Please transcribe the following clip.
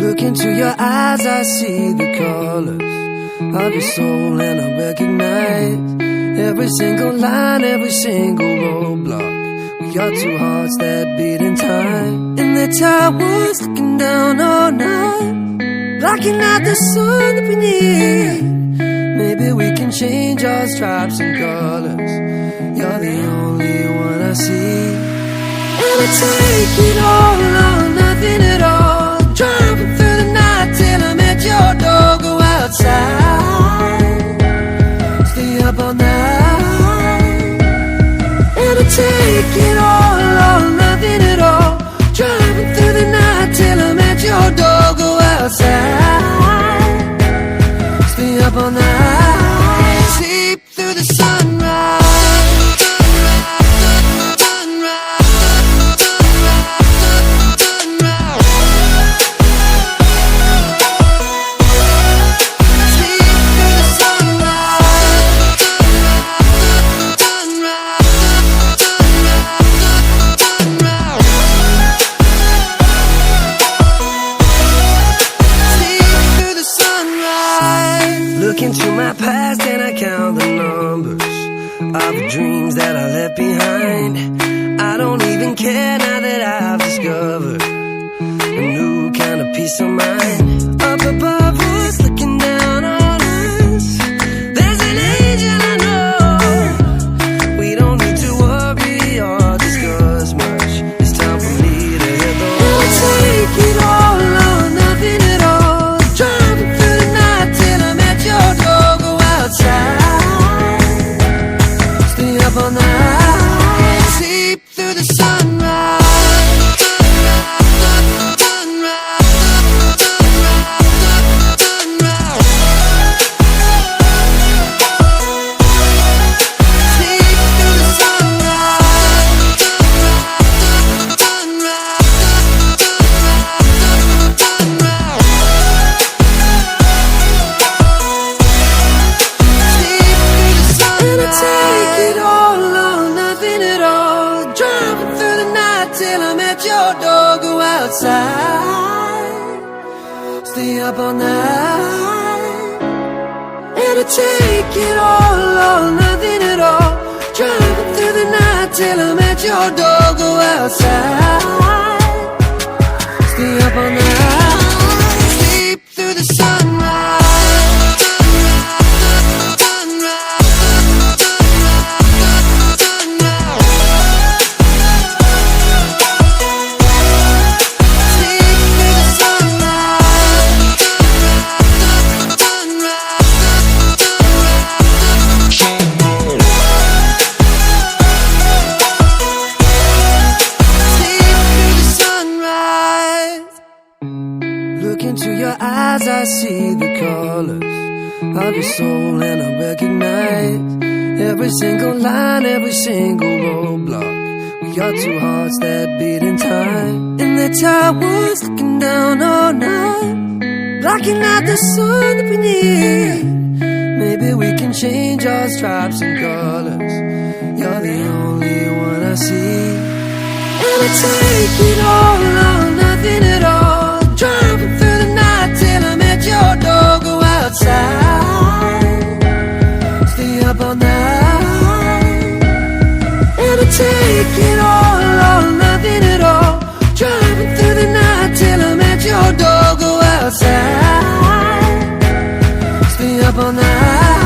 Look into your eyes, I see the colors of your soul, and I recognize every single line, every single roadblock. We are two hearts that beat in time, in the towers looking down all night, blocking out the sun that we need. Maybe we can change our stripes and colors. You're the only one I see. And I take it all or nothing at all, driving through the night till I'm at your door. Go outside, stay up all night. And I take it all or nothing at all, driving through the night till I'm at your door. Go outside, stay up all night, sleep through the sunrise. Look into my past and I count the numbers of the dreams that I left behind. I don't even care now that I've discovered a new kind of peace of mind. Up above us, looking down on us, there's an angel I know. We don't need to worry or discuss much. It's time for me to hit the road. I'll take it all or nothing at all, driving through the night till I'm at your door. Go outside, stay up all night, sleep through the sunrise. Take it all or nothing at all, driving through the night till I'm at your door. Go outside, stay up all night. And I take it all or nothing at all, driving through the night till I'm at your door. Go outside, stay up all night, sleep through the sunrise. Look into your eyes, I see the colors of your soul, and I recognize every single line, every single roadblock. We are two hearts that beat in time, in the towers looking down all night, blocking out the sun that we need. Maybe we can change our stripes and colors. You're the only one I see. And I take it all or nothing at all, driving through the night till I'm at your door. Go outside, stay up all night. And I take it all or nothing at all, driving through the night till I'm at your door. Go outside, stay up all night.